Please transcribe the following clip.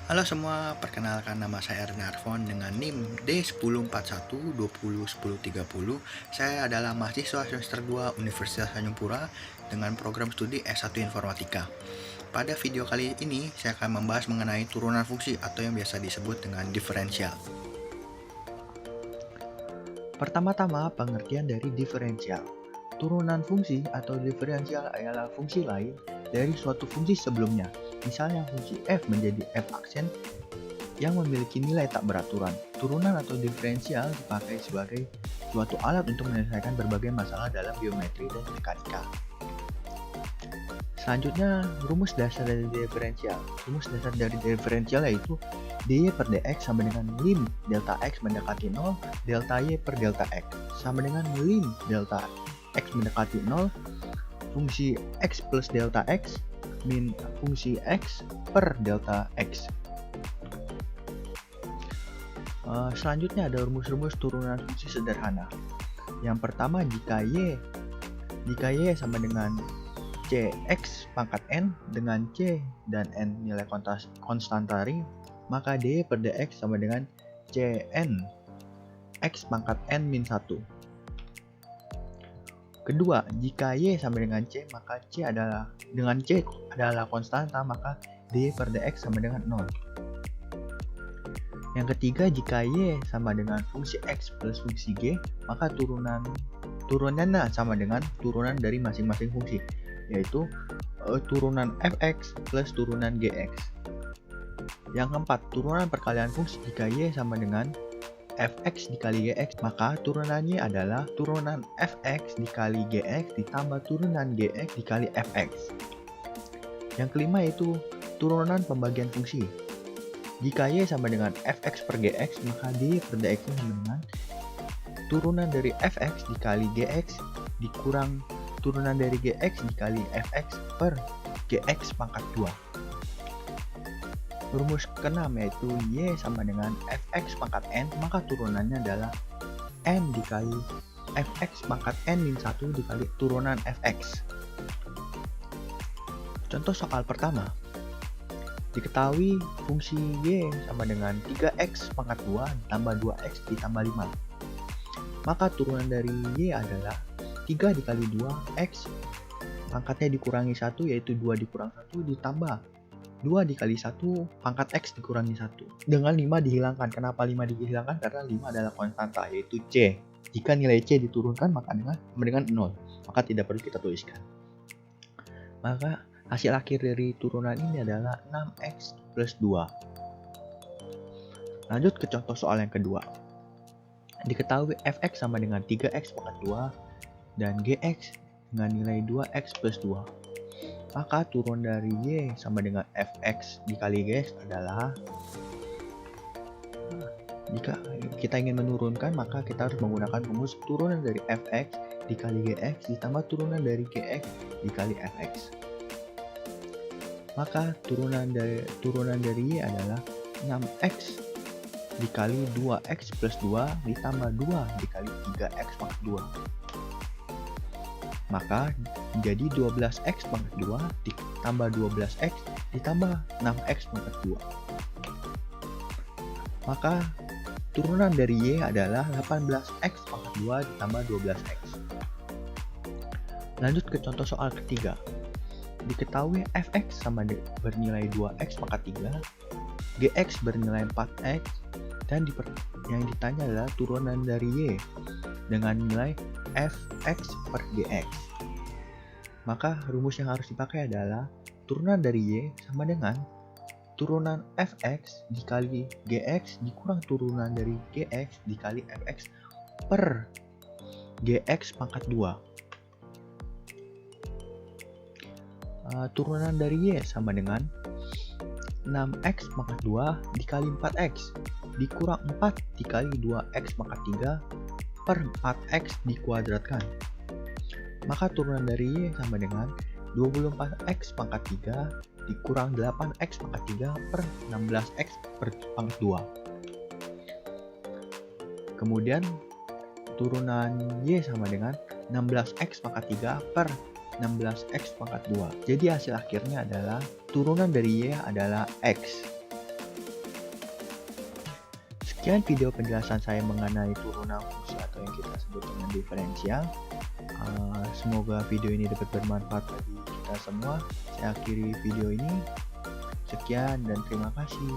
Halo semua, perkenalkan nama saya Erwin Arfon dengan NIM D1041201030. Saya adalah mahasiswa semester 2 Universitas Tanjung Pura dengan program studi S1 Informatika. Pada video kali ini, saya akan membahas mengenai turunan fungsi atau yang biasa disebut dengan diferensial. Pertama-tama, pengertian dari diferensial. Turunan fungsi atau diferensial adalah fungsi lain dari suatu fungsi sebelumnya. Misalnya fungsi f menjadi f aksen yang memiliki nilai tak beraturan. Turunan atau diferensial dipakai sebagai suatu alat untuk menyelesaikan berbagai masalah dalam geometri dan mekanika. Selanjutnya, rumus dasar dari diferensial. Rumus dasar dari diferensial yaitu dy per dx sama dengan lim delta x mendekati 0, delta y per delta x. Sama dengan lim delta x mendekati 0, fungsi x plus delta x min fungsi x per delta x. Selanjutnya ada rumus-rumus turunan fungsi sederhana. Yang pertama, jika y sama dengan cx pangkat n dengan c dan n nilai konstantari, maka dy per dx sama dengan cn x pangkat n min 1. Kedua, jika y sama dengan c, maka c adalah konstanta, maka dy per dx sama dengan 0. Yang ketiga, jika y sama dengan fungsi x plus fungsi g, maka turunannya sama dengan turunan dari masing-masing fungsi, yaitu turunan fx plus turunan gx. Yang keempat, turunan perkalian fungsi jika y sama dengan fx dikali gx, maka turunannya adalah turunan fx dikali gx ditambah turunan gx dikali fx. Yang kelima yaitu turunan pembagian fungsi. Jika y sama dengan fx per gx, maka dy per dx sama dengan turunan dari fx dikali gx dikurang turunan dari gx dikali fx per gx pangkat 2. Rumus keenam yaitu y sama dengan fx pangkat n, maka turunannya adalah n dikali fx pangkat n min 1 dikali turunan fx. Contoh soal pertama. Diketahui fungsi y sama dengan 3x pangkat 2 ditambah 2x ditambah 5. Maka turunan dari y adalah 3 dikali 2x pangkatnya dikurangi 1, yaitu 2 dikurang 1 ditambah 2 dikali 1 pangkat x dikurangi 1. Dengan 5 dihilangkan. Kenapa 5 dihilangkan? Karena 5 adalah konstanta, yaitu c. Jika nilai c diturunkan maka dengan 0, maka tidak perlu kita tuliskan. Maka hasil akhir dari turunan ini adalah 6x plus 2. Lanjut ke contoh soal yang kedua. Diketahui fx sama dengan 3x pangkat 2 dan gx dengan nilai 2x plus 2. Maka turun dari y sama dengan fx dikali gx adalah, jika kita ingin menurunkan maka kita harus menggunakan rumus turunan dari fx dikali gx ditambah turunan dari gx dikali fx. Maka turunan dari y adalah 6x dikali 2x plus 2 ditambah 2 dikali 3x pangkat 2. Maka jadi 12x pangkat 2 ditambah 12x ditambah 6x pangkat 2. Maka turunan dari y adalah 18x pangkat 2 ditambah 12x. Lanjut ke contoh soal ketiga. Diketahui fx sama bernilai 2x pangkat 3, gx bernilai 4x, dan yang ditanya adalah turunan dari y dengan nilai fx per gx. Maka rumus yang harus dipakai adalah turunan dari y sama dengan turunan fx dikali gx dikurang turunan dari gx dikali fx per gx pangkat 2. Turunan dari y sama dengan 6x pangkat 2 dikali 4x dikurang 4 dikali 2x pangkat 3 per 4x dikuadratkan. Maka turunan dari y sama dengan 24x pangkat 3 dikurang 8x pangkat 3 per 16x per pangkat 2. Kemudian turunan y sama dengan 16x pangkat 3 per 16x pangkat 2. Jadi hasil akhirnya adalah turunan dari y adalah x. Sekian video penjelasan saya mengenai turunan fungsi atau yang kita sebut dengan diferensial. Semoga video ini dapat bermanfaat bagi kita semua. Saya akhiri video ini. Sekian dan terima kasih.